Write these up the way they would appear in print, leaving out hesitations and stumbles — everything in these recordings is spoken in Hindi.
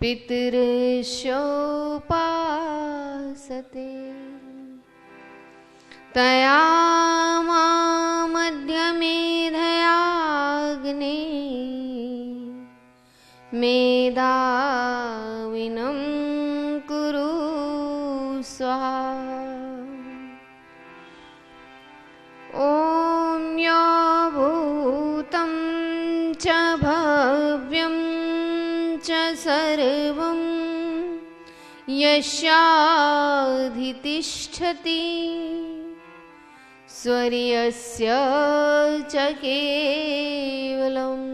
पितृशोपासते तया मध्यमेधयाग्ने मेधाविनं कुरु स्वाहा। ॐ यो भूतं च भव्यं च सर्वं यस्याधितिष्ठति स्वर्यस्य च केवलम्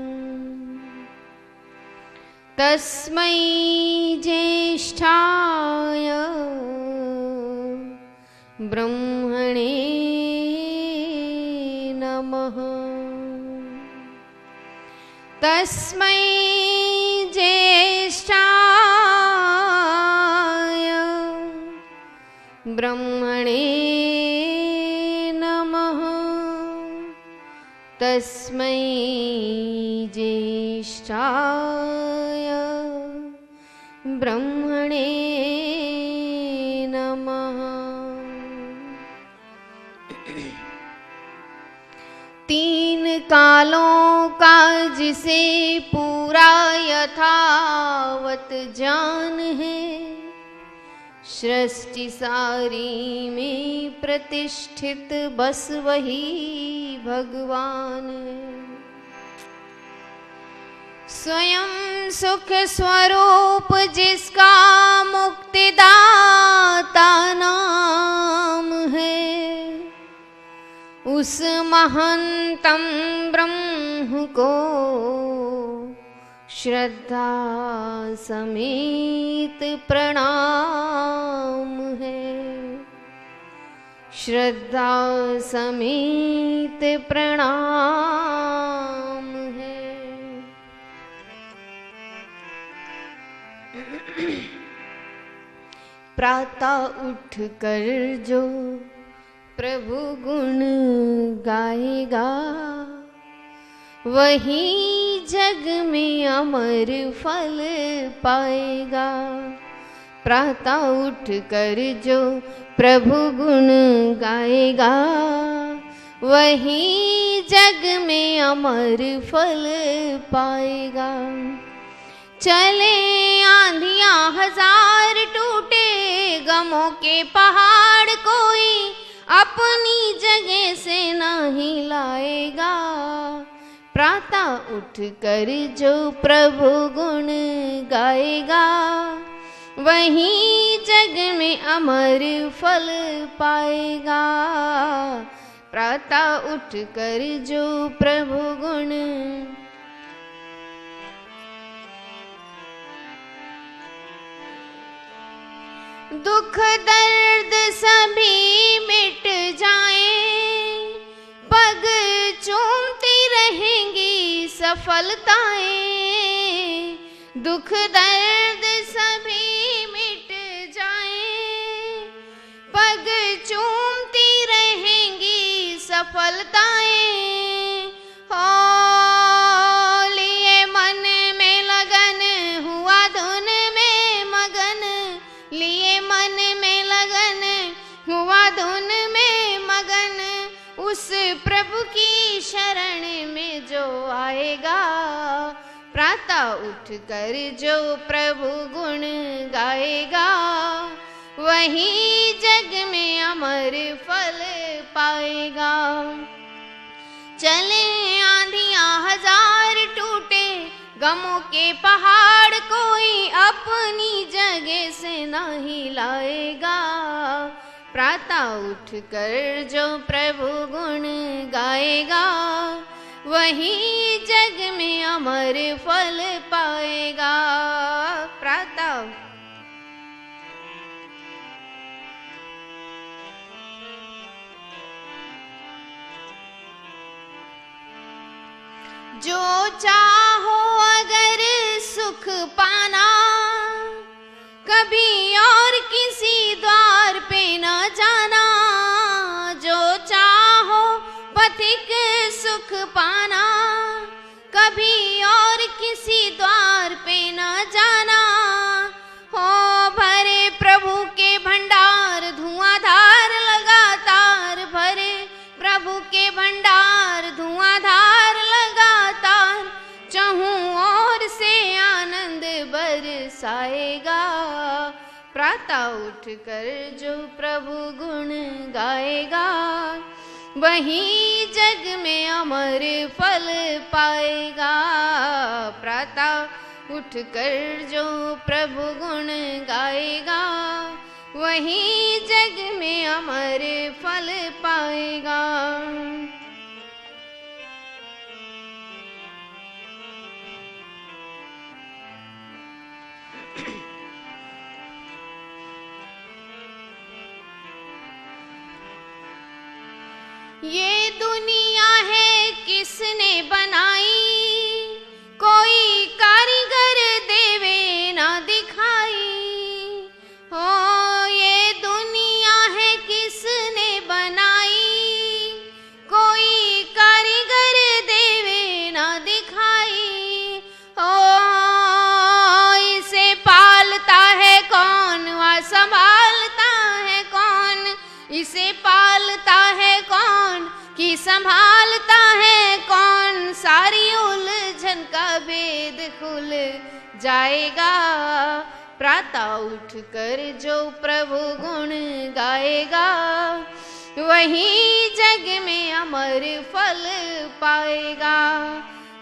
तस्मै ज्येष्ठाय ब्रह्मणे नमः। तस्मै ज्येष्ठाय ब्रह्मणे नमः। तस्मै ज्येष्ठाय ब्रह्मणे नमः। तीन कालों का जिसे पूरा यथावत ज्ञान है, सृष्टि सारी में प्रतिष्ठित बस वही भगवान है। स्वयं सुख स्वरूप जिसका मुक्तिदाता नाम है, उस महंतम ब्रह्म को श्रद्धा समेत प्रणाम है। श्रद्धा समेत प्रणाम है। प्रातः उठ कर जो प्रभु गुण गाएगा, वही जग में अमर फल पाएगा। प्रातः उठ कर जो प्रभु गुण गाएगा, वही जग में अमर फल पाएगा। चले आंधियां हजार, टूटे गमों के पहाड़, कोई अपनी जगह से नहीं लाएगा। प्रातः उठ कर जो प्रभु गुण गाएगा, वही जग में अमर फल पाएगा। प्रातः उठ कर जो प्रभु गुण दुख दर्द सभी मिट जाए, पग चूमती रहेंगी सफलताएं। दुख दर्द सभी मिट जाए, पग चूमती रहेंगी सफलताएं। हो लिए मन में लगन, हुआ धुन में मगन। लिए मन में लगन, हुआ धुन में मगन। उस प्रभु की शरण में जो आएगा, प्रातः उठ कर जो प्रभु गुण गाएगा, वही जग में अमर फल पाएगा। चले आंधियां हजार, टूटे गमों के पहाड़, कोई अपनी जगह से नहीं लाएगा। प्रातः उठ कर जो प्रभु गुण गाएगा, वही जग में अमर फल पाएगा। प्रातः जो चाहो अगर सुख पाना, कभी और किसी द्वार पे न जाना। जो चाहो पथिक सुख पाना, कभी और किसी द्वार पे न जाना। प्रातः उठकर जो प्रभु गुण गाएगा वही जग में अमर फल पाएगा। प्रातः उठकर जो प्रभु गुण गाएगा वही जग में अमर फल पाएगा। ये दुनिया है किसने बनाई, कोई कारीगर देवे ना दिखाई। हो ये दुनिया है किसने बनाई, कोई कारीगर देवे ना दिखाई। हो इसे पालता है कौन व संभालता है कौन, इसे पालता है कौन कि संभालता है कौन। सारी उलझन का भेद खुल जाएगा। प्रातः उठकर जो प्रभु गुण गाएगा वही जग में अमर फल पाएगा।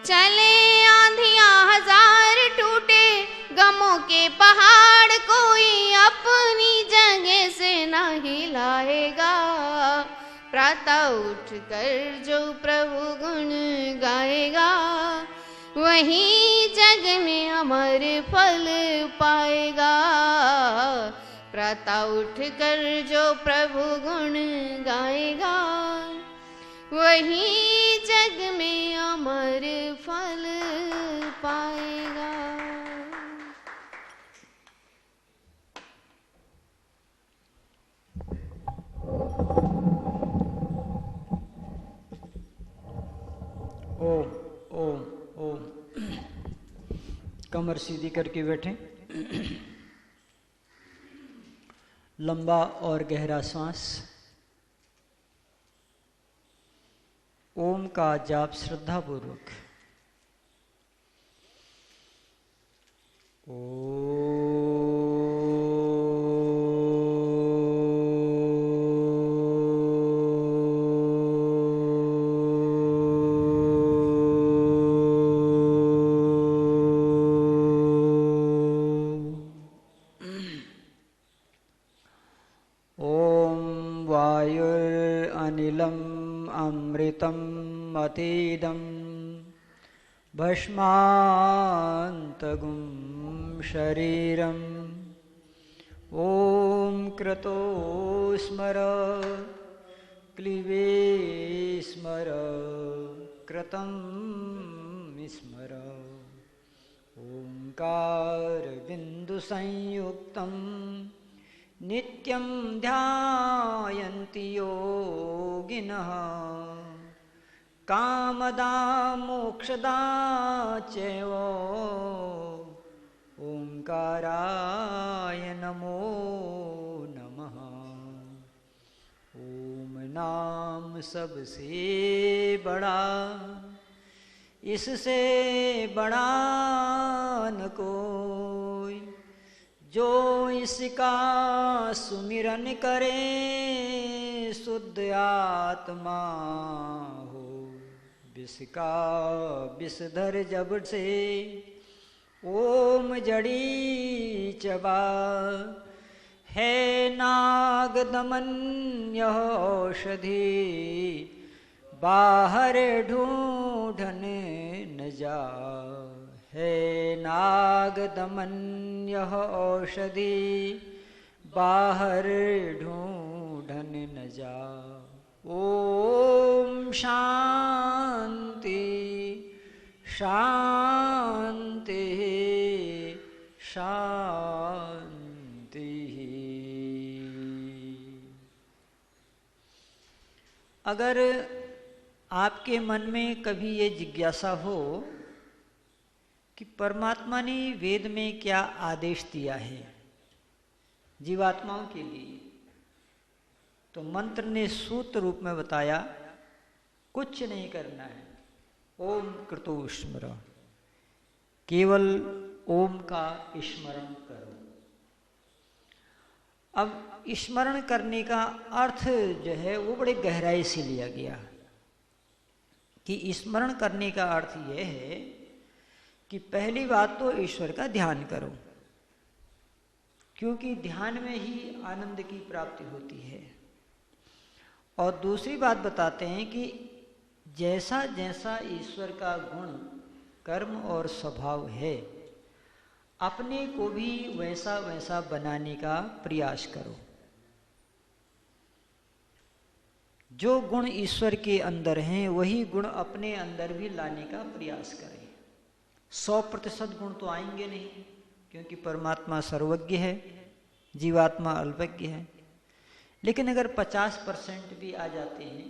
चले आंधियां हजार टूटे गमों के पहाड़, कोई अपनी जगह से न हिलाएगा। प्रातः उठकर जो प्रभु गुण गाएगा वही जग में अमर फल पाएगा। प्रातः उठकर जो प्रभु गुण गाएगा वही जग में अमर फल पाएगा। ओम ओम ओम। कमर सीधी करके बैठें। लंबा और गहरा सांस। ओम का जाप श्रद्धापूर्वक। अतीदं भस्मान्तगुं शरीरम् ॐ क्रतो स्मर क्लीवे स्मर कृतं स्मर ओंकार बिन्दुसंयुक्तं नित्यं ध्यायन्ति योगिनः कामदा मोक्षदा चैव ओंकाराय नमो नमः। ओम नाम सबसे बड़ा, इससे बड़ा न कोई, जो इसका सुमिरन करे शुद्ध आत्मा हो। विष का विषधर जब से ओम जड़ी चबा, है नाग दमन यह औषधि, बाहर ढूंढन न जा। है नाग दमन यह औषधि, बाहर ढूंढन न जा। ओम शांति शांति शांति। अगर आपके मन में कभी ये जिज्ञासा हो कि परमात्मा ने वेद में क्या आदेश दिया है जीवात्माओं के लिए, तो मंत्र ने सूत्र रूप में बताया कुछ नहीं करना है। ओम कृतो स्मर, केवल ओम का स्मरण करो। अब स्मरण करने का अर्थ जो है वो बड़े गहराई से लिया गया कि स्मरण करने का अर्थ यह है कि पहली बात तो ईश्वर का ध्यान करो, क्योंकि ध्यान में ही आनंद की प्राप्ति होती है। और दूसरी बात बताते हैं कि जैसा जैसा ईश्वर का गुण, कर्म और स्वभाव है, अपने को भी वैसा वैसा बनाने का प्रयास करो। जो गुण ईश्वर के अंदर हैं वही गुण अपने अंदर भी लाने का प्रयास करें। 100% गुण तो आएंगे नहीं, क्योंकि परमात्मा सर्वज्ञ है, जीवात्मा अल्पज्ञ है। लेकिन अगर 50% भी आ जाते हैं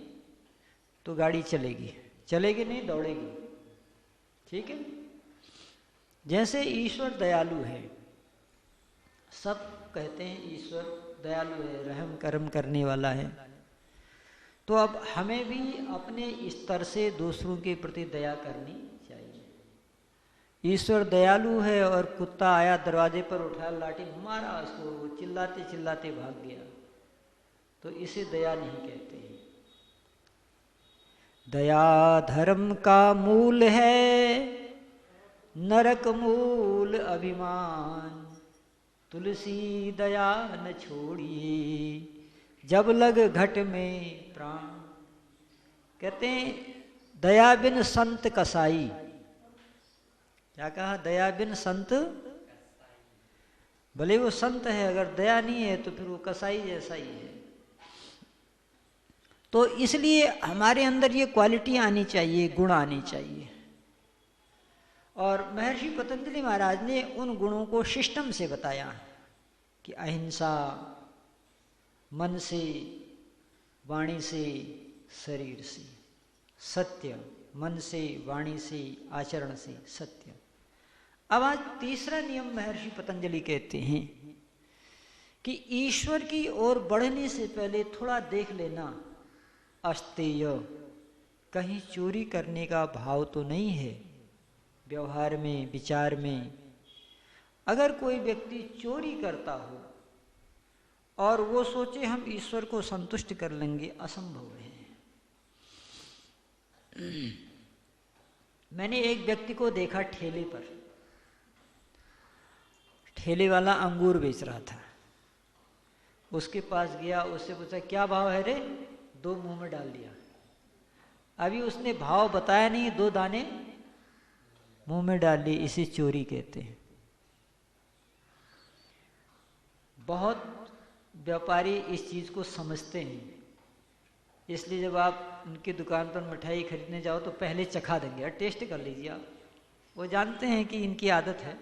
तो गाड़ी चलेगी, चलेगी नहीं दौड़ेगी। ठीक है। जैसे ईश्वर दयालु है, सब कहते हैं ईश्वर दयालु है, रहम करम करने वाला है, तो अब हमें भी अपने स्तर से दूसरों के प्रति दया करनी चाहिए। ईश्वर दयालु है और कुत्ता आया दरवाजे पर, उठाया लाठी मारा उसको, चिल्लाते चिल्लाते भाग गया, तो इसे दया नहीं कहते हैं। दया धर्म का मूल है, नरक मूल अभिमान, तुलसी दया न छोड़िए, जब लग घट में प्राण। कहते हैं दया बिन संत कसाई। क्या कहा? दया बिन संत, भले वो संत है, अगर दया नहीं है तो फिर वो कसाई जैसा ही है। तो इसलिए हमारे अंदर ये क्वालिटी आनी चाहिए, गुण आनी चाहिए। और महर्षि पतंजलि महाराज ने उन गुणों को सिस्टम से बताया कि अहिंसा, मन से, वाणी से, शरीर से, सत्य, मन से, वाणी से, आचरण से, सत्य। अब आज तीसरा नियम महर्षि पतंजलि कहते हैं कि ईश्वर की ओर बढ़ने से पहले थोड़ा देख लेना, अस्तेय, कहीं चोरी करने का भाव तो नहीं है व्यवहार में, विचार में। अगर कोई व्यक्ति चोरी करता हो और वो सोचे हम ईश्वर को संतुष्ट कर लेंगे, असंभव है। मैंने एक व्यक्ति को देखा ठेले पर, ठेले वाला अंगूर बेच रहा था। उसके पास गया, उससे पूछा क्या भाव है रे? 2 मुंह में डाल दिया। अभी उसने भाव बताया नहीं, 2 दाने मुंह में डाल लिए। इसे चोरी कहते हैं। बहुत व्यापारी इस चीज को समझते हैं, इसलिए जब आप उनकी दुकान पर मिठाई खरीदने जाओ तो पहले चखा देंगे, टेस्ट कर लीजिए आप। वो जानते हैं कि इनकी आदत है,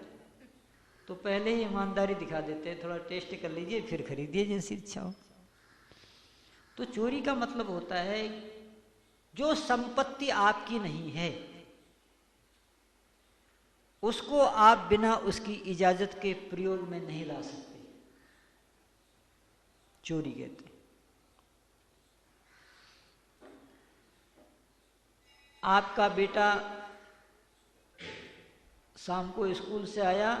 तो पहले ही ईमानदारी दिखा देते हैं, थोड़ा टेस्ट कर लीजिए फिर खरीदिए जैसी इच्छा हो। तो चोरी का मतलब होता है जो संपत्ति आपकी नहीं है उसको आप बिना उसकी इजाजत के प्रयोग में नहीं ला सकते, चोरी कहते हैं। आपका बेटा शाम को स्कूल से आया,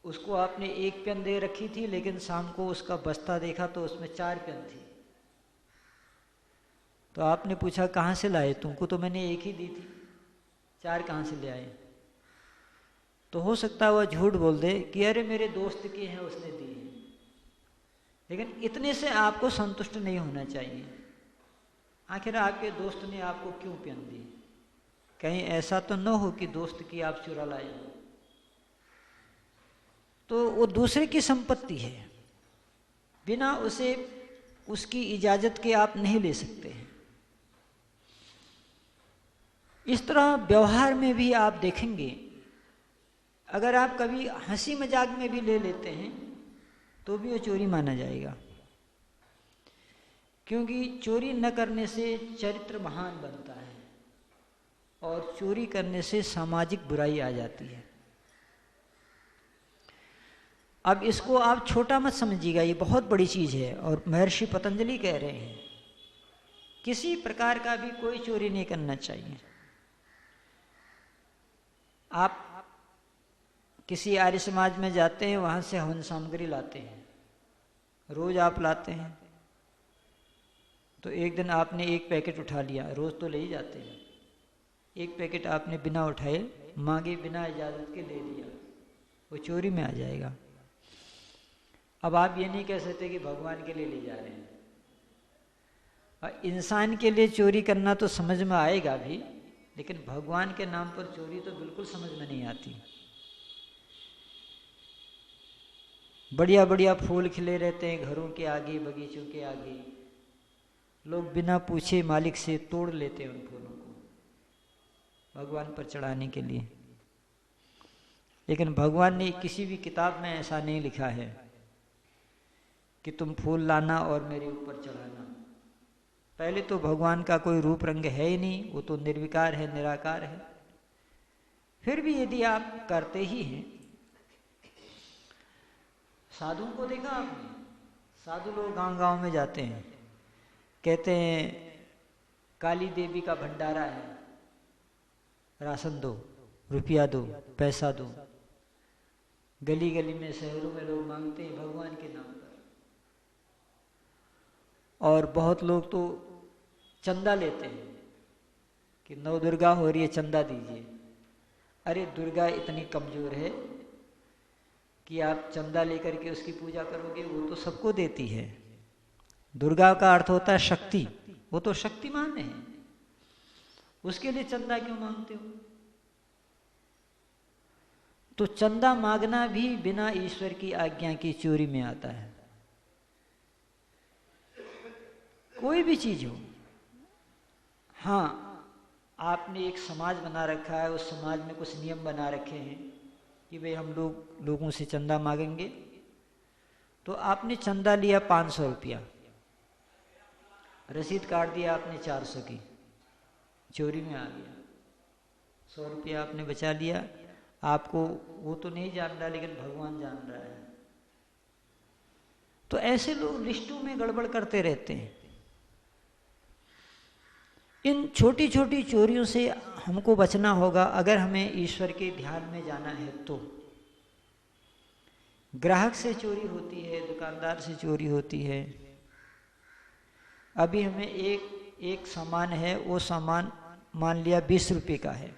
उसको आपने 1 पेन दे रखी थी, लेकिन शाम को उसका बस्ता देखा तो उसमें 4 पेन थी। तो आपने पूछा कहाँ से लाए? तुमको तो मैंने 1 ही दी थी, 4 कहाँ से ले आए? तो हो सकता है वह झूठ बोल दे कि अरे मेरे दोस्त के हैं उसने दी है, लेकिन इतने से आपको संतुष्ट नहीं होना चाहिए। आखिर आपके दोस्त ने आपको क्यों पेन दी? कहीं ऐसा तो न हो कि दोस्त की आप चुरा लाए हो। तो वो दूसरे की संपत्ति है, बिना उसे उसकी इजाजत के आप नहीं ले सकते हैं। इस तरह व्यवहार में भी आप देखेंगे, अगर आप कभी हंसी मजाक में भी ले लेते हैं तो भी वो चोरी माना जाएगा, क्योंकि चोरी न करने से चरित्र महान बनता है और चोरी करने से सामाजिक बुराई आ जाती है। अब इसको आप छोटा मत समझिएगा, ये बहुत बड़ी चीज़ है। और महर्षि पतंजलि कह रहे हैं किसी प्रकार का भी कोई चोरी नहीं करना चाहिए। आप किसी आर्य समाज में जाते हैं, वहाँ से हवन सामग्री लाते हैं, रोज आप लाते हैं, तो एक दिन आपने एक पैकेट उठा लिया, रोज तो ले ही जाते हैं, एक पैकेट आपने बिना उठाए, मांगे बिना इजाज़त के ले लिया, वो चोरी में आ जाएगा। अब आप ये नहीं कह सकते कि भगवान के लिए ले जा रहे हैं। और इंसान के लिए चोरी करना तो समझ में आएगा भी, लेकिन भगवान के नाम पर चोरी तो बिल्कुल समझ में नहीं आती। बढ़िया बढ़िया फूल खिले रहते हैं घरों के आगे, बगीचों के आगे, लोग बिना पूछे मालिक से तोड़ लेते हैं उन फूलों को भगवान पर चढ़ाने के लिए। लेकिन भगवान ने किसी भी किताब में ऐसा नहीं लिखा है कि तुम फूल लाना और मेरे ऊपर चढ़ाना। पहले तो भगवान का कोई रूप रंग है ही नहीं, वो तो निर्विकार है, निराकार है। फिर भी यदि आप करते ही हैं, साधुओं को देखा आपने, साधु लोग गांव गांव में जाते हैं, कहते हैं काली देवी का भंडारा है, राशन दो, रुपया दो, पैसा दो। गली गली में, शहरों में लोग मांगते हैं भगवान के नाम पर। और बहुत लोग तो चंदा लेते हैं कि नौ दुर्गा हो रही है, चंदा दीजिए। अरे दुर्गा इतनी कमजोर है कि आप चंदा लेकर के उसकी पूजा करोगे? वो तो सबको देती है। दुर्गा का अर्थ होता है शक्ति, वो तो शक्तिमान है, उसके लिए चंदा क्यों मांगते हो? तो चंदा मांगना भी बिना ईश्वर की आज्ञा की चोरी में आता है। कोई भी चीज हो, हाँ आपने एक समाज बना रखा है, उस समाज में कुछ नियम बना रखे हैं कि भाई हम लोगों से चंदा मांगेंगे, तो आपने चंदा लिया 500 रुपया, रसीद काट दिया आपने 400 की, चोरी में आ गया। 100 रुपया आपने बचा लिया। आपको वो तो नहीं जान रहा, लेकिन भगवान जान रहा है। तो ऐसे लोग लिस्टों में गड़बड़ करते रहते हैं। इन छोटी छोटी चोरियों से हमको बचना होगा अगर हमें ईश्वर के ध्यान में जाना है। तो ग्राहक से चोरी होती है, दुकानदार से चोरी होती है। अभी हमें एक सामान है, वो सामान मान लिया 20 रुपये का है,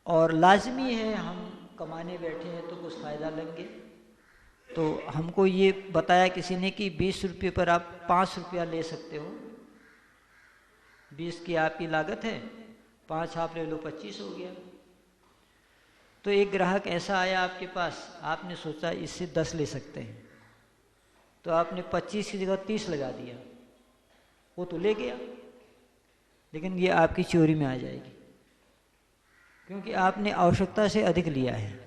और लाजमी है हम कमाने बैठे हैं तो कुछ फ़ायदा लेंगे। तो हमको ये बताया किसी ने कि 20 रुपये पर आप 5 रुपया ले सकते हो, 20 की आपकी लागत है, 5 आप ले लो, 25 हो गया। तो एक ग्राहक ऐसा आया आपके पास, आपने सोचा इससे 10 ले सकते हैं, तो आपने 25 की जगह 30 लगा दिया, वो तो ले गया, लेकिन ये आपकी चोरी में आ जाएगी, क्योंकि आपने आवश्यकता से अधिक लिया है।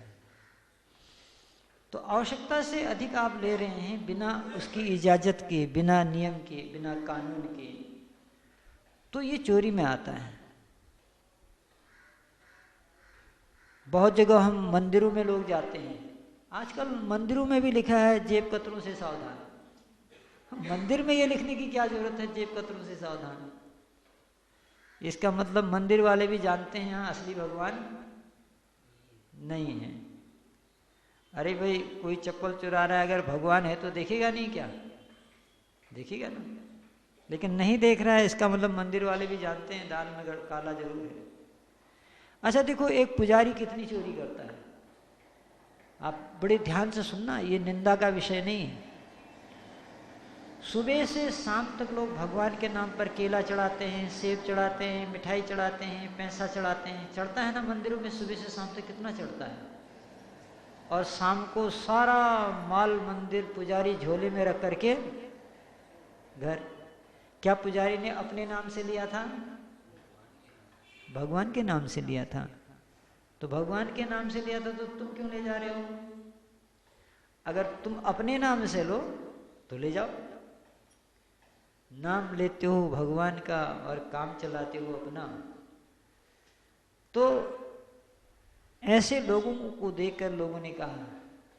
तो आवश्यकता से अधिक आप ले रहे हैं बिना उसकी इजाज़त के, बिना नियम के, बिना कानून के, तो ये चोरी में आता है। बहुत जगह हम मंदिरों में लोग जाते हैं, आजकल मंदिरों में भी लिखा है जेब कतरों से सावधान। मंदिर में ये लिखने की क्या जरूरत है जेब कतरों से सावधान? इसका मतलब मंदिर वाले भी जानते हैं यहाँ असली भगवान नहीं है। अरे भाई कोई चप्पल चुरा रहा है, अगर भगवान है तो देखेगा नहीं क्या? देखेगा ना, लेकिन नहीं देख रहा है, इसका मतलब मंदिर वाले भी जानते हैं दाल में काला जरूर है। अच्छा देखो, एक पुजारी कितनी चोरी करता है, आप बड़े ध्यान से सुनना, ये निंदा का विषय नहीं है। सुबह से शाम तक लोग भगवान के नाम पर केला चढ़ाते हैं, सेब चढ़ाते हैं, मिठाई चढ़ाते हैं, पैसा चढ़ाते हैं। चढ़ता है ना मंदिरों में, सुबह से शाम तक कितना चढ़ता है। और शाम को सारा माल मंदिर पुजारी झोले में रख करके घर। क्या पुजारी ने अपने नाम से लिया था? भगवान के नाम से लिया था। तो भगवान के नाम से लिया था तो तुम क्यों ले जा रहे हो? अगर तुम अपने नाम से लो तो ले जाओ। नाम लेते हो भगवान का और काम चलाते हो अपना। तो ऐसे लोगों को देखकर लोगों ने कहा,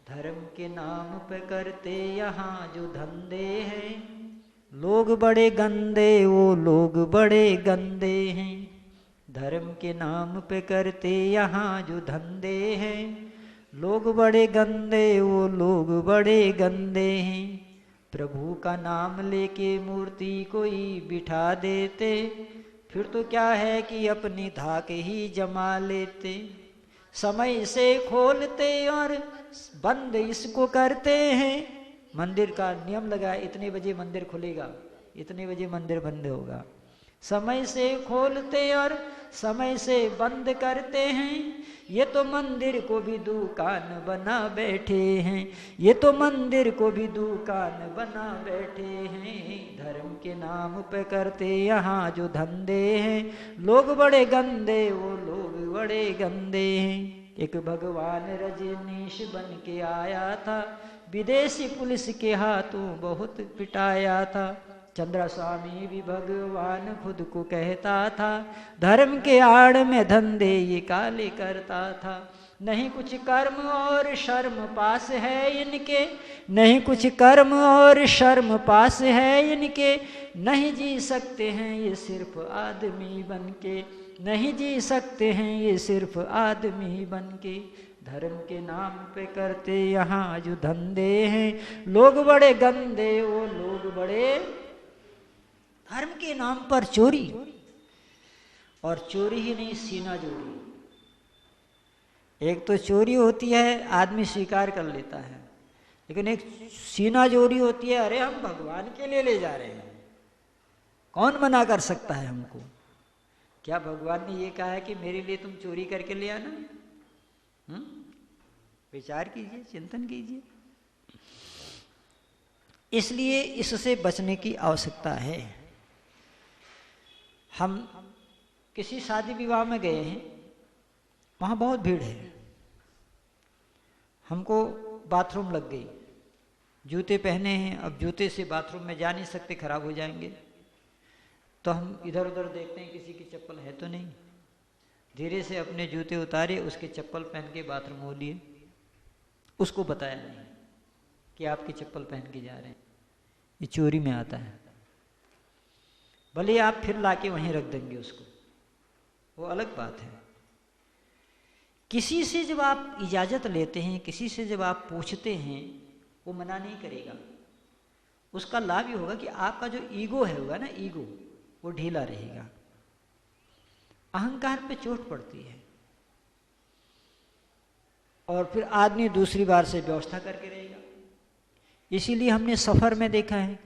धर्म के नाम पे करते यहाँ जो धंधे हैं, लोग बड़े गंदे, वो लोग बड़े गंदे हैं। धर्म के नाम पे करते यहाँ जो धंधे हैं, लोग बड़े गंदे, वो लोग बड़े गंदे हैं। प्रभु का नाम लेके मूर्ति कोई बिठा देते, फिर तो क्या है कि अपनी धाक ही जमा लेते। समय से खोलते और बंद इसको करते हैं। मंदिर का नियम लगा, इतने बजे मंदिर खुलेगा, इतने बजे मंदिर बंद होगा। समय से खोलते और समय से बंद करते हैं। ये तो मंदिर को भी दुकान बना बैठे हैं, ये तो मंदिर को भी दुकान बना बैठे हैं। धर्म के नाम पे करते यहाँ जो धंधे हैं, लोग बड़े गंदे, वो लोग बड़े गंदे हैं। एक भगवान रजनीश बन के आया था, विदेशी पुलिस के हाथों बहुत पिटाया था। चंद्रा स्वामी भी भगवान खुद को कहता था, धर्म के आड़ में धंधे ये काले करता था। नहीं कुछ कर्म और शर्म पास है इनके, नहीं कुछ कर्म और शर्म पास है इनके। नहीं जी सकते हैं ये सिर्फ आदमी बनके, नहीं जी सकते हैं ये सिर्फ आदमी बनके। धर्म के नाम पे करते यहाँ जो धंधे हैं, लोग बड़े गंदे, वो लोग बड़े। धर्म के नाम पर चोरी, और चोरी ही नहीं, सीना जोड़ी। एक तो चोरी होती है, आदमी स्वीकार कर लेता है, लेकिन एक सीना जोड़ी होती है, अरे हम भगवान के लिए ले जा रहे हैं, कौन मना कर सकता है हमको। क्या भगवान ने ये कहा है कि मेरे लिए तुम चोरी करके ले आना? विचार कीजिए, चिंतन कीजिए। इसलिए इससे बचने की आवश्यकता है। हम किसी शादी विवाह में गए हैं, वहाँ बहुत भीड़ है, हमको बाथरूम लग गई, जूते पहने हैं, अब जूते से बाथरूम में जा नहीं सकते, खराब हो जाएंगे, तो हम इधर उधर देखते हैं किसी की चप्पल है तो नहीं। धीरे से अपने जूते उतारे, उसके चप्पल पहन के बाथरूम हो लिए। उसको बताया नहीं कि आपकी चप्पल पहन के जा रहे हैं, ये चोरी में आता है। भले आप फिर लाके वहीं रख देंगे उसको, वो अलग बात है। किसी से जब आप इजाज़त लेते हैं, किसी से जब आप पूछते हैं, वो मना नहीं करेगा। उसका लाभ ये होगा कि आपका जो ईगो है होगा ना, ईगो वो ढीला रहेगा। अहंकार पे चोट पड़ती है, और फिर आदमी दूसरी बार से व्यवस्था करके रहेगा। इसीलिए हमने सफ़र में देखा है,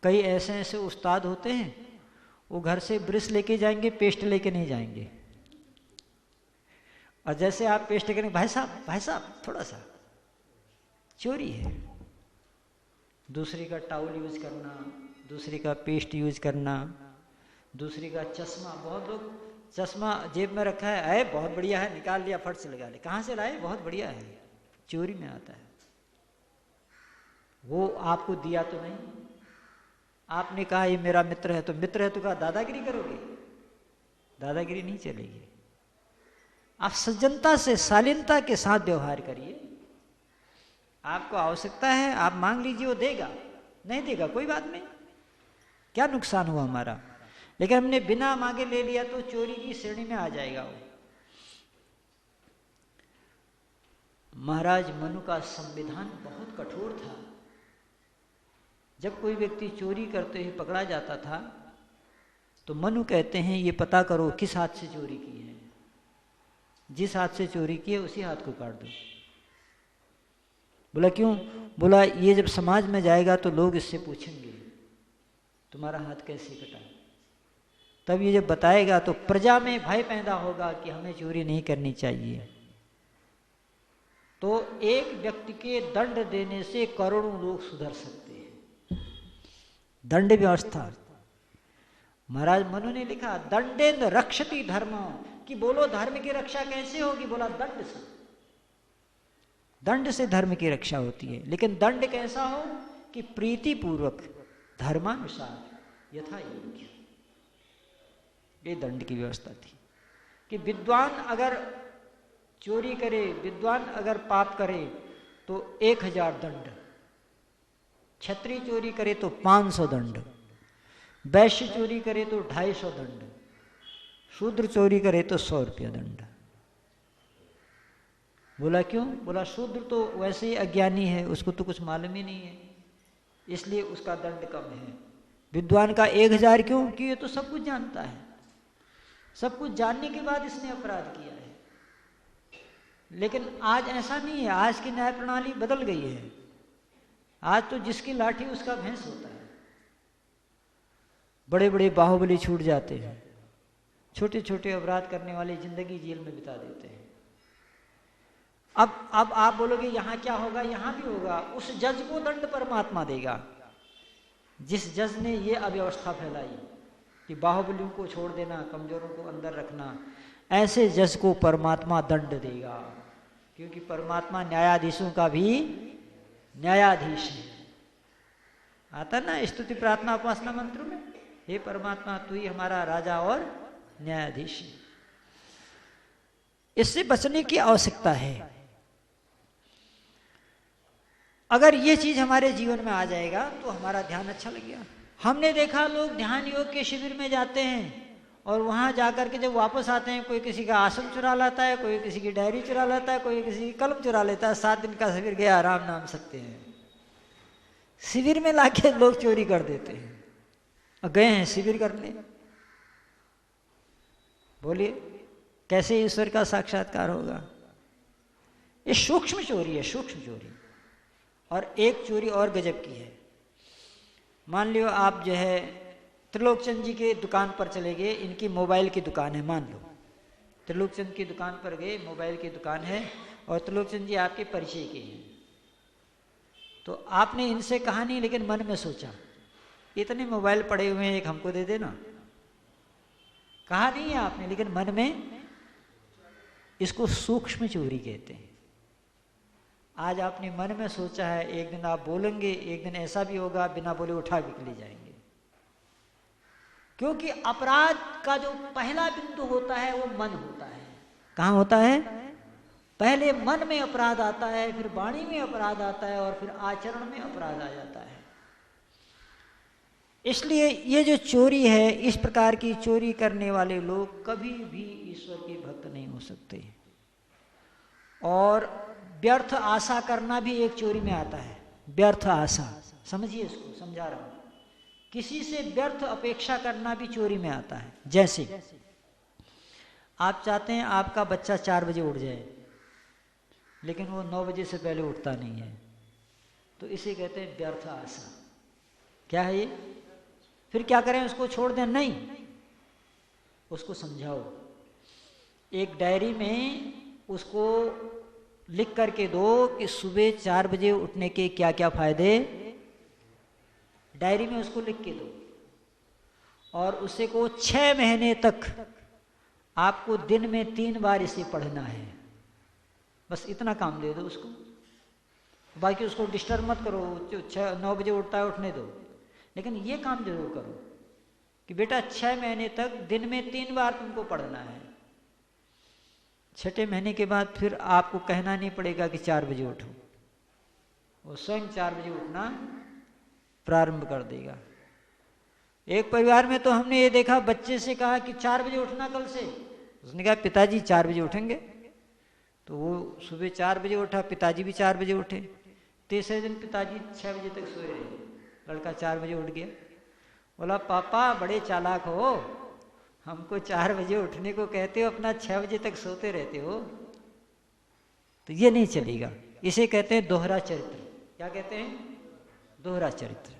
कई ऐसे ऐसे उस्ताद होते हैं, वो घर से ब्रश लेके जाएंगे, पेस्ट लेके नहीं जाएंगे। और जैसे आप पेस्ट करेंगे, भाई साहब थोड़ा सा, चोरी है। दूसरे का टावल यूज करना, दूसरे का पेस्ट यूज करना, दूसरे का चश्मा। बहुत लोग चश्मा जेब में रखा है, अरे बहुत बढ़िया है, निकाल लिया, फट से लगा ले। कहाँ से लाए? बहुत बढ़िया है। चोरी में आता है। वो आपको दिया तो नहीं, आपने कहा ये मेरा मित्र है, तो मित्र है तो कहा दादागिरी करोगे? दादागिरी नहीं चलेगी। आप सज्जनता से, शालीनता के साथ व्यवहार करिए। आपको आवश्यकता है, आप मांग लीजिए, वो देगा। नहीं देगा कोई बात नहीं, क्या नुकसान हुआ हमारा। लेकिन हमने बिना मांगे ले लिया तो चोरी की श्रेणी में आ जाएगा वो। महाराज मनु का संविधान बहुत कठोर था। जब कोई व्यक्ति चोरी करते हुए पकड़ा जाता था, तो मनु कहते हैं ये पता करो किस हाथ से चोरी की है। जिस हाथ से चोरी की है उसी हाथ को काट दो। बोला क्यों? बोला ये जब समाज में जाएगा तो लोग इससे पूछेंगे तुम्हारा हाथ कैसे कटा। तब ये जब बताएगा तो प्रजा में भय पैदा होगा कि हमें चोरी नहीं करनी चाहिए। तो एक व्यक्ति के दंड देने से करोड़ों लोग सुधर सकते हैं। दंड व्यवस्था। महाराज मनु ने लिखा दंडेन रक्षति धर्म, कि बोलो धर्म की रक्षा कैसे होगी? बोला दंड से। दंड से धर्म की रक्षा होती है, लेकिन दंड कैसा हो कि प्रीति पूर्वक, धर्मानुसार, यथा योग्य। ये दंड की व्यवस्था थी कि विद्वान अगर चोरी करे, विद्वान अगर पाप करे तो 1000 दंड, क्षत्रिय चोरी करे तो 500 दंड, वैश्य चोरी करे तो 250 दंड, शूद्र चोरी करे तो 100 रुपया दंड। बोला क्यों? बोला शूद्र तो वैसे ही अज्ञानी है, उसको तो कुछ मालूम ही नहीं है, इसलिए उसका दंड कम है। विद्वान का 1000 क्यों? कि ये तो सब कुछ जानता है, सब कुछ जानने के बाद इसने अपराध किया है। लेकिन आज ऐसा नहीं है, आज की न्याय प्रणाली बदल गई है। आज तो जिसकी लाठी उसका भैंस होता है। बड़े बड़े बाहुबली छूट जाते हैं, छोटे छोटे अपराध करने वाले जिंदगी जेल में बिता देते हैं। अब आप बोलोगे यहाँ क्या होगा? यहाँ भी होगा। उस जज को दंड परमात्मा देगा, जिस जज ने ये अव्यवस्था फैलाई कि बाहुबलियों को छोड़ देना, कमजोरों को अंदर रखना, ऐसे जज को परमात्मा दंड देगा, क्योंकि परमात्मा न्यायाधीशों का भी न्यायाधीश है। आता ना स्तुति प्रार्थना उपासना मंत्र में, हे परमात्मा तू ही हमारा राजा और न्यायाधीश है। इससे बचने की आवश्यकता है। अगर ये चीज हमारे जीवन में आ जाएगा तो हमारा ध्यान अच्छा लगेगा। हमने देखा लोग ध्यान योग के शिविर में जाते हैं और वहां जाकर के जब वापस आते हैं, कोई किसी का आसन चुरा लाता है, कोई किसी की डायरी चुरा लाता है, कोई किसी की कलम चुरा लेता है। 7 दिन का शिविर गया, राम नाम सत्य है। शिविर में लाके लोग चोरी कर देते हैं और गए हैं शिविर करने। बोलिए कैसे ईश्वर का साक्षात्कार होगा? ये सूक्ष्म चोरी है, सूक्ष्म चोरी। और एक चोरी और गजब की है। मान लियो आप जो है त्रिलोकचंद जी के दुकान पर चले गए, इनकी मोबाइल की दुकान है, मान लो त्रिलोकचंद की दुकान पर गए, मोबाइल की दुकान है और त्रिलोकचंद जी आपके परिचय के हैं। तो आपने इनसे कहा नहीं, लेकिन मन में सोचा इतने मोबाइल पड़े हुए हैं, एक हमको दे देना। कहा नहीं है आपने, लेकिन मन में। इसको सूक्ष्म चोरी कहते हैं। आज आपने मन में सोचा है, एक दिन आप बोलेंगे, एक दिन ऐसा भी होगा बिना बोले उठा के ले जाएंगे। क्योंकि अपराध का जो पहला बिंदु होता है वो मन होता है। कहाँ होता है? पहले मन में अपराध आता है, फिर वाणी में अपराध आता है और फिर आचरण में अपराध आ जाता है। इसलिए ये जो चोरी है, इस प्रकार की चोरी करने वाले लोग कभी भी ईश्वर के भक्त नहीं हो सकते। और व्यर्थ आशा करना भी एक चोरी में आता है। व्यर्थ आशा, समझिए इसको, समझा रहा हूं। किसी से व्यर्थ अपेक्षा करना भी चोरी में आता है। जैसे आप चाहते हैं आपका बच्चा 4 बजे उठ जाए, लेकिन वो 9 बजे से पहले उठता नहीं है, तो इसे कहते हैं व्यर्थ आशा। क्या है ये? फिर क्या करें? उसको छोड़ दें? नहीं, उसको समझाओ। एक डायरी में उसको लिख करके दो कि सुबह 4 बजे उठने के क्या क्या फायदे, डायरी में उसको लिख के दो। और उसे को 6 महीने तक आपको दिन में 3 बार इसे पढ़ना है। बस इतना काम दे दो उसको, बाकी उसको डिस्टर्ब मत करो। 9 बजे उठता है, उठने दो, लेकिन ये काम जरूर करो कि बेटा 6 महीने तक दिन में 3 बार तुमको पढ़ना है। 6ठे महीने के बाद फिर आपको कहना नहीं पड़ेगा कि 4 बजे उठो, वो स्वयं 4 बजे उठना प्रारंभ कर देगा। एक परिवार में तो हमने ये देखा, बच्चे से कहा कि 4 बजे उठना कल से, उसने कहा पिताजी 4 बजे उठेंगे। तो वो सुबह 4 बजे उठा, पिताजी भी 4 बजे उठे। तीसरे दिन पिताजी 6 बजे तक सोए रहे, लड़का 4 बजे उठ गया। बोला पापा बड़े चालाक हो, हमको 4 बजे उठने को कहते हो, अपना 6 बजे तक सोते रहते हो। तो ये नहीं चलेगा। इसे कहते हैं दोहरा चरित्र। क्या कहते हैं? दोहरा चरित्र।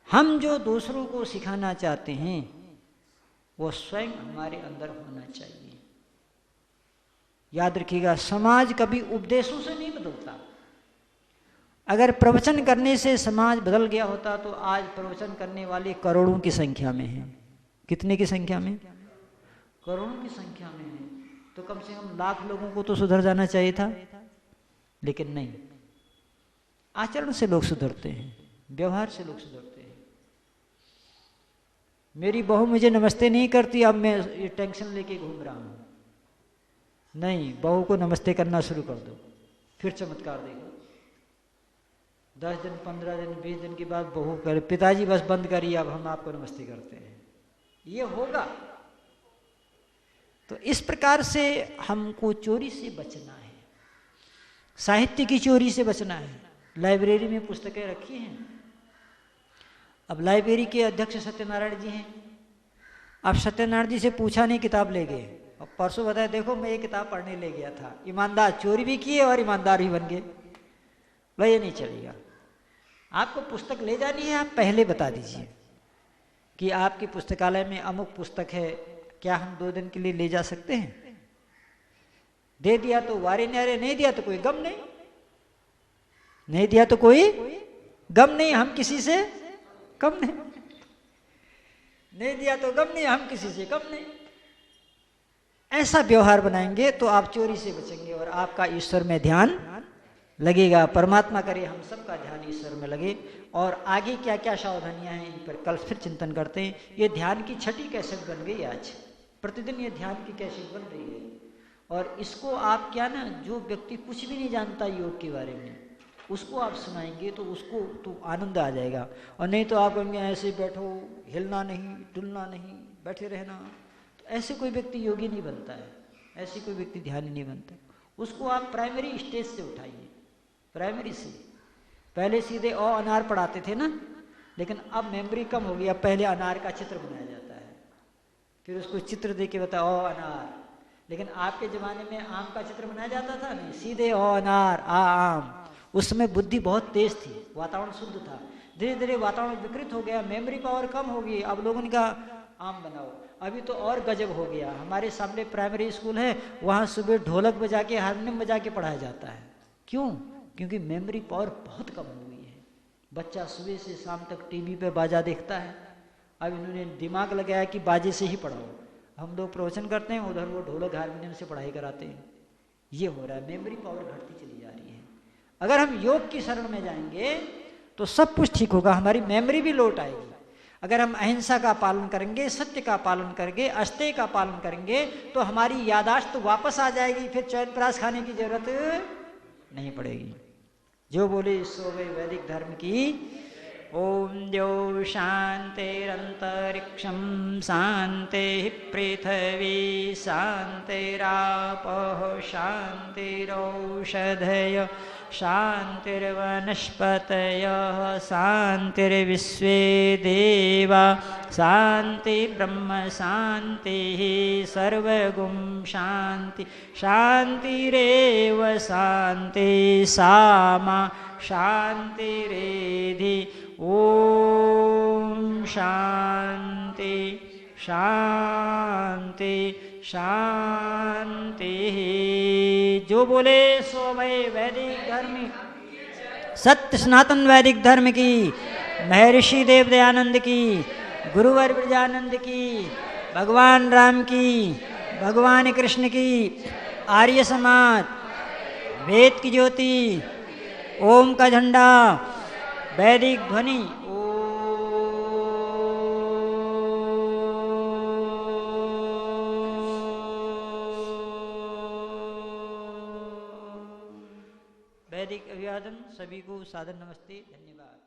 हम जो दूसरों को सिखाना चाहते हैं वो स्वयं हमारे अंदर होना चाहिए। याद रखिएगा, समाज कभी उपदेशों से नहीं बदलता। अगर प्रवचन करने से समाज बदल गया होता तो आज प्रवचन करने वाले करोड़ों की संख्या में हैं। कितने की संख्या में? करोड़ों की संख्या में है। तो कम से कम लाख लोगों को तो सुधर जाना चाहिए था, लेकिन नहीं। आचरण से लोग सुधरते हैं, व्यवहार से लोग सुधरते हैं। मेरी बहू मुझे नमस्ते नहीं करती, अब मैं ये टेंशन लेके घूम रहा हूं। नहीं, बहू को नमस्ते करना शुरू कर दो, फिर चमत्कार देखो। 10 दिन, 15 दिन, 20 दिन के बाद बहू करे, पिताजी बस बंद करिए, अब हम आपको नमस्ते करते हैं। ये होगा। तो इस प्रकार से हमको चोरी से बचना है, साहित्य की चोरी से बचना है। लाइब्रेरी में पुस्तकें रखी हैं, अब लाइब्रेरी के अध्यक्ष सत्यनारायण जी हैं, अब सत्यनारायण जी से पूछा नहीं, किताब ले गए, और परसों बताया देखो मैं ये किताब पढ़ने ले गया था, ईमानदार, चोरी भी किए और ईमानदार भी बन गए। भाई ये नहीं चलेगा, आपको पुस्तक ले जानी है, आप पहले बता दीजिए कि आपकी पुस्तकालय में अमुक पुस्तक है, क्या हम 2 दिन के लिए ले जा सकते हैं? दे दिया तो वारे न्यारे, नहीं दिया तो कोई गम नहीं, नहीं दिया तो कोई गम नहीं, हम किसी से कम नहीं, नहीं दिया तो गम नहीं, हम किसी से कम नहीं। ऐसा व्यवहार बनाएंगे तो आप चोरी से बचेंगे और आपका ईश्वर में ध्यान लगेगा। परमात्मा करे हम सबका ध्यान ईश्वर में लगे। और आगे क्या क्या सावधानियां हैं, इन पर कल फिर चिंतन करते हैं। ये ध्यान की 6ठी कैसेट बन गई आज, प्रतिदिन ये ध्यान की कैसेट बन रही है। और इसको आप क्या ना, जो व्यक्ति कुछ भी नहीं जानता योग के बारे में, उसको आप सुनाएंगे तो उसको तो आनंद आ जाएगा। और नहीं तो आप कहेंगे ऐसे बैठो, हिलना नहीं, डुलना नहीं, बैठे रहना, तो ऐसे कोई व्यक्ति योगी नहीं बनता है, ऐसे कोई व्यक्ति ध्यान नहीं बनता। उसको आप प्राइमरी स्टेज से उठाइए, प्राइमरी से। पहले सीधे अ अनार पढ़ाते थे ना, लेकिन अब मेमोरी कम हो गई, अब पहले अनार का चित्र बनाया जाता है, फिर उसको चित्र दे के बताओ अ अनार। लेकिन आपके ज़माने में आम का चित्र बनाया जाता था नहीं, सीधे अ अनार आ आम। उसमें बुद्धि बहुत तेज थी, वातावरण शुद्ध था। धीरे धीरे वातावरण विकृत हो गया, मेमोरी पावर कम हो गई, अब लोगों ने कहा आम बनाओ। अभी तो और गजब हो गया, हमारे सामने प्राइमरी स्कूल है, वहाँ सुबह ढोलक बजा के, हारमोनियम बजा के पढ़ाया जाता है। क्यों? क्योंकि मेमोरी पावर बहुत कम हो गई है। बच्चा सुबह से शाम तक टीवी पे बाजा देखता है। अब इन्होंने दिमाग लगाया कि बाजे से ही पढ़ाओ। हम लोग प्रवचन करते हैं, उधर वो ढोलक हारमोनियम से पढ़ाई कराते हैं। ये हो रहा है, मेमोरी पावर घटती चली जा रही है। अगर हम योग की शरण में जाएंगे तो सब कुछ ठीक होगा, हमारी मेमोरी भी लौट आएगी। अगर हम अहिंसा का पालन करेंगे, सत्य का पालन करेंगे, अस्तेय का पालन करेंगे, तो हमारी यादाश्त तो वापस आ जाएगी, फिर च्यवनप्राश खाने की जरूरत नहीं पड़ेगी। जो बोले सो वे वैदिक धर्म की। ओम द्यौ शांतिरंतरिक्षं शांतिः पृथिवी शांतिरापः शांतिरौषधयः शांतिर्वनस्पतयः शांतिर्विश्वे देवा शांतिर्ब्रह्म शांतिः सर्वगुं शांति शांतिरेव शांति सामा शांतिरेधि। ओम शांति शांति शांति। जो बोले सो वै वैदिक धर्म, सत्य सनातन वैदिक धर्म की, महर्षि देव दयानंद की, गुरुवर ब्रजानंद की, भगवान राम की, भगवान कृष्ण की, आर्य समाज, वेद की ज्योति, ओम का झंडा, वैदिक ध्वनि। वैदिक अभिवादन। सभी को सादर नमस्ते, धन्यवाद।